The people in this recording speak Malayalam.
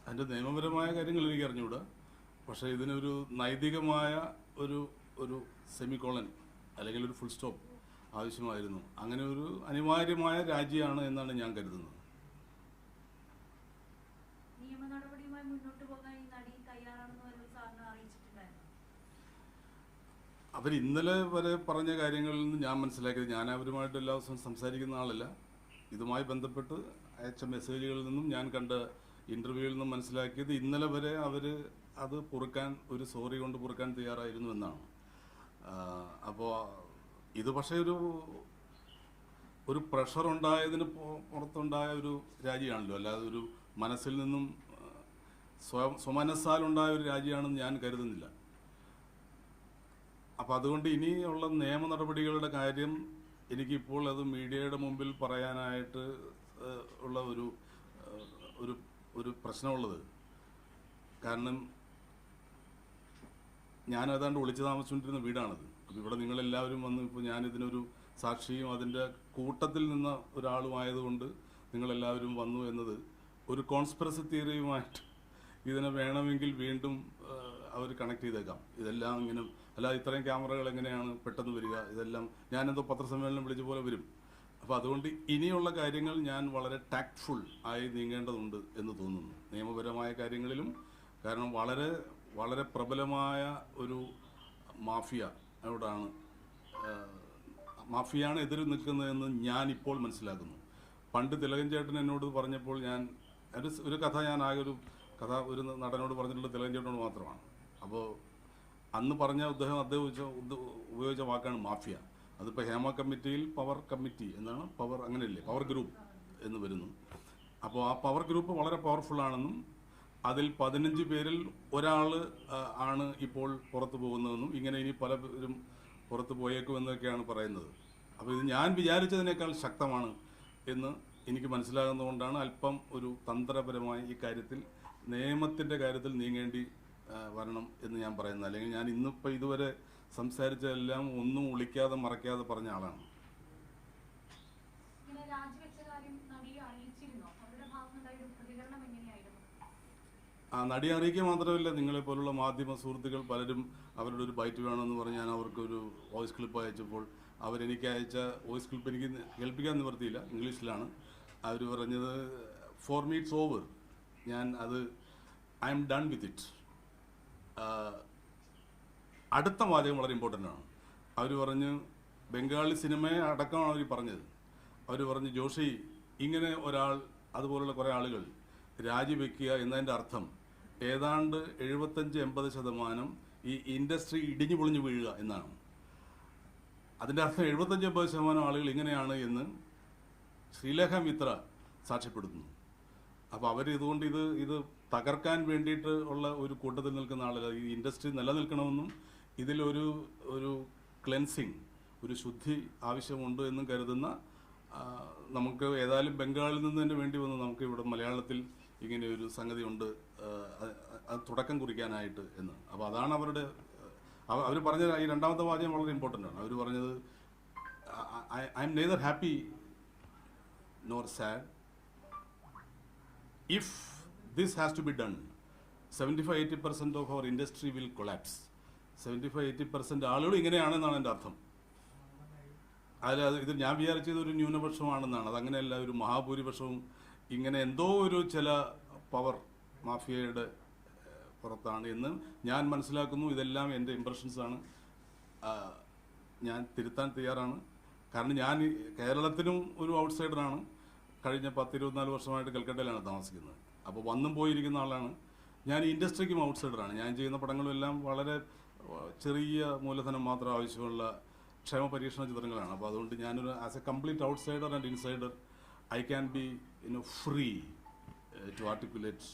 അതിൻ്റെ നിയമപരമായ കാര്യങ്ങൾ എനിക്ക് അറിഞ്ഞുകൂടാ. പക്ഷേ ഇതിനൊരു നൈതികമായ ഒരു ഒരു സെമിക്കോളൻ അല്ലെങ്കിൽ ഒരു ഫുൾ സ്റ്റോപ്പ് ആവശ്യമായിരുന്നു. അങ്ങനെ ഒരു അനിവാര്യമായ രാജിയാണ് എന്നാണ് ഞാൻ കരുതുന്നത്. അവർ ഇന്നലെ വരെ പറഞ്ഞ കാര്യങ്ങളിൽ നിന്ന് ഞാൻ മനസ്സിലാക്കിയത്, ഞാൻ അവരുമായിട്ട് എല്ലാ ദിവസവും സംസാരിക്കുന്ന ആളല്ല, ഇതുമായി ബന്ധപ്പെട്ട് അയച്ച മെസ്സേജുകളിൽ നിന്നും ഞാൻ കണ്ട ഇൻ്റർവ്യൂവിൽ നിന്നും മനസ്സിലാക്കിയത് ഇന്നലെ വരെ അവർ അത് പൊറുക്കാൻ, ഒരു സോറി കൊണ്ട് പൊറുക്കാൻ തയ്യാറായിരുന്നു എന്നാണ്. അപ്പോൾ ഇത് പക്ഷേ ഒരു പ്രഷർ ഉണ്ടായതിന് പുറത്തുണ്ടായ ഒരു രാജിയാണല്ലോ, അല്ലാതെ ഒരു മനസ്സിൽ നിന്നും സ്വമനസ്സാലുണ്ടായ ഒരു രാജിയാണെന്ന് ഞാൻ കരുതുന്നില്ല. അപ്പം അതുകൊണ്ട് ഇനിയുള്ള നിയമ നടപടികളുടെ കാര്യം എനിക്കിപ്പോൾ അത് മീഡിയയുടെ മുമ്പിൽ പറയാനായിട്ട് ഉള്ള ഒരു പ്രശ്നമുള്ളത്. കാരണം ഞാൻ ഏതാണ്ട് ഒളിച്ചു താമസിച്ചുകൊണ്ടിരുന്ന വീടാണത്. അപ്പോൾ ഇവിടെ നിങ്ങളെല്ലാവരും വന്ന് ഇപ്പോൾ ഞാനിതിനൊരു സാക്ഷിയും അതിൻ്റെ കൂട്ടത്തിൽ നിന്ന ഒരാളുമായതുകൊണ്ട് നിങ്ങളെല്ലാവരും വന്നു എന്നത് ഒരു കോൺസ്പിറസി തിയറിയുമായിട്ട് ഇതിനെ വേണമെങ്കിൽ വീണ്ടും അവർ കണക്ട് ചെയ്തേക്കാം. ഇതെല്ലാം ഇങ്ങനെ, അല്ല ഇത്രയും ക്യാമറകൾ എങ്ങനെയാണ് പെട്ടെന്ന് വരിക, ഇതെല്ലാം ഞാനെന്തോ പത്രസമ്മേളനം വിളിച്ച പോലെ വരും. അപ്പോൾ അതുകൊണ്ട് ഇനിയുള്ള കാര്യങ്ങൾ ഞാൻ വളരെ ടാക്ട്ഫുൾ ആയി നീങ്ങേണ്ടതുണ്ട് എന്ന് തോന്നുന്നു, നിയമപരമായ കാര്യങ്ങളിലും. കാരണം വളരെ വളരെ പ്രബലമായ ഒരു മാഫിയാണ് എതിര് നിൽക്കുന്നതെന്ന് ഞാനിപ്പോൾ മനസ്സിലാക്കുന്നു. പണ്ട് തിലകൻ ചേട്ടൻ എന്നോട് പറഞ്ഞപ്പോൾ ഞാൻ ഒരു കഥ, ഞാൻ ആകെ ഒരു കഥ ഒരു നടനോട് പറഞ്ഞിട്ടുള്ള തിലകൻ ചേട്ടനോട് മാത്രമാണ്. അപ്പോൾ അന്ന് പറഞ്ഞ അദ്ദേഹം ഉപയോഗിച്ച വാക്കാണ് മാഫിയ. അതിപ്പോൾ ഹേമ കമ്മിറ്റിയിൽ പവർ കമ്മിറ്റി എന്നാണ്, പവർ അങ്ങനെയല്ലേ, പവർ ഗ്രൂപ്പ് എന്ന് വരുന്നു. അപ്പോൾ ആ പവർ ഗ്രൂപ്പ് വളരെ പവർഫുള്ളാണെന്നും അതിൽ 15 പേരിൽ ഒരാൾ ആണ് ഇപ്പോൾ പുറത്തു പോകുന്നതെന്നും ഇങ്ങനെ ഇനി പലരും പുറത്തു പോയേക്കുമെന്നൊക്കെയാണ് പറയുന്നത്. അപ്പോൾ ഇത് ഞാൻ വിചാരിച്ചതിനേക്കാൾ ശക്തമാണ് എന്ന് എനിക്ക് മനസ്സിലാകുന്നതുകൊണ്ടാണ് അല്പം ഒരു തന്ത്രപരമായി ഈ കാര്യത്തിൽ, നിയമത്തിൻ്റെ കാര്യത്തിൽ നീങ്ങേണ്ടി വരണം എന്ന് ഞാൻ പറയുന്നത്. അല്ലെങ്കിൽ ഞാൻ ഇന്നിപ്പോൾ ഇതുവരെ സംസാരിച്ചതെല്ലാം ഒന്നും ഒളിക്കാതെ മറയ്ക്കാതെ പറഞ്ഞ ആളാണ്. നടിയെ അറിയിക്കുക മാത്രമല്ല, നിങ്ങളെപ്പോലുള്ള മാധ്യമ സുഹൃത്തുക്കൾ പലരും അവരുടെ ഒരു ബൈറ്റ് വേണമെന്ന് പറഞ്ഞ് ഞാൻ അവർക്കൊരു വോയിസ് ക്ലിപ്പ് അയച്ചപ്പോൾ അവരെനിക്ക് അയച്ച വോയിസ് ക്ലിപ്പ് എനിക്ക് കേൾപ്പിക്കാൻ നിവർത്തിയില്ല, ഇംഗ്ലീഷിലാണ്. അവർ പറഞ്ഞത് for me it's over, I M done with it. അടുത്ത വാചകം വളരെ ഇമ്പോർട്ടൻ്റ് ആണ്. അവർ പറഞ്ഞ്, ബംഗാളി സിനിമയെ അടക്കമാണ് അവർ പറഞ്ഞത്. അവർ പറഞ്ഞ്, ജോഷി, ഇങ്ങനെ ഒരാൾ, അതുപോലുള്ള കുറേ ആളുകൾ രാജിവെക്കുക എന്നതിൻ്റെ അർത്ഥം ഏതാണ്ട് 75-80% ഈ ഇൻഡസ്ട്രി ഇടിഞ്ഞു പൊളിഞ്ഞു വീഴുക എന്നാണ്. അതിൻ്റെ അർത്ഥം 75-80% ആളുകൾ ഇങ്ങനെയാണ് എന്ന് ശ്രീലേഖ മിത്ര സാക്ഷ്യപ്പെടുത്തുന്നു. അപ്പോൾ അവർ ഇതുകൊണ്ട് ഇത് തകർക്കാൻ വേണ്ടിയിട്ട് ഉള്ള ഒരു കൂട്ടത്തിൽ നിൽക്കുന്ന ആളല്ല. ഈ ഇൻഡസ്ട്രി നിലനിൽക്കണമെന്നും ഇതിലൊരു ക്ലെൻസിങ്, ഒരു ശുദ്ധി ആവശ്യമുണ്ട് എന്നും കരുതുന്ന, നമുക്ക് ഏതായാലും ബംഗാളിൽ നിന്ന് തന്നെ വേണ്ടി വന്നു നമുക്ക് ഇവിടെ മലയാളത്തിൽ ഇങ്ങനെ ഒരു സംഗതി ഉണ്ട്, അത് തുടക്കം കുറിക്കാനായിട്ട് എന്ന്. അപ്പോൾ അതാണ് അവർ പറഞ്ഞ ഈ രണ്ടാമത്തെ വാചകം വളരെ ഇമ്പോർട്ടൻ്റ് ആണ്. അവർ പറഞ്ഞത്, I M neither happy nor sad if this has to be done. 75-80% of our industry will collapse. 75-80% ആളുകൾ ഇങ്ങനെയാണെന്നാണ് എൻ്റെ അർത്ഥം. ഇത് ഞാൻ വിചാരിച്ചത് ഒരു ന്യൂനപക്ഷമാണെന്നാണ്. അതങ്ങനെയല്ല, ഒരു മഹാഭൂരിപക്ഷവും ഇങ്ങനെ എന്തോ ഒരു ചില പവർ മാഫിയയുടെ പുറത്താണ് എന്ന് ഞാൻ മനസ്സിലാക്കുന്നു. ഇതെല്ലാം എൻ്റെ ഇംപ്രഷൻസാണ്. ഞാൻ തിരുത്താൻ തയ്യാറാണ്. കാരണം ഞാൻ കേരളത്തിനും ഒരു ഔട്ട്സൈഡറാണ്. കഴിഞ്ഞ 10-24 വർഷമായിട്ട് കൽക്കട്ടയിലാണ് താമസിക്കുന്നത്. അപ്പോൾ വന്നും പോയിരിക്കുന്ന ആളാണ്. ഞാൻ ഇൻഡസ്ട്രിക്കും ഔട്ട്സൈഡറാണ്. ഞാൻ ചെയ്യുന്ന പടങ്ങളും എല്ലാം വളരെ ചെറിയ മൂലധനം മാത്രം ആവശ്യമുള്ള ക്ഷേമ പരീക്ഷണ ചിത്രങ്ങളാണ്. അപ്പോൾ അതുകൊണ്ട് ഞാനൊരു as a complete outsider and insider I can be free to articulate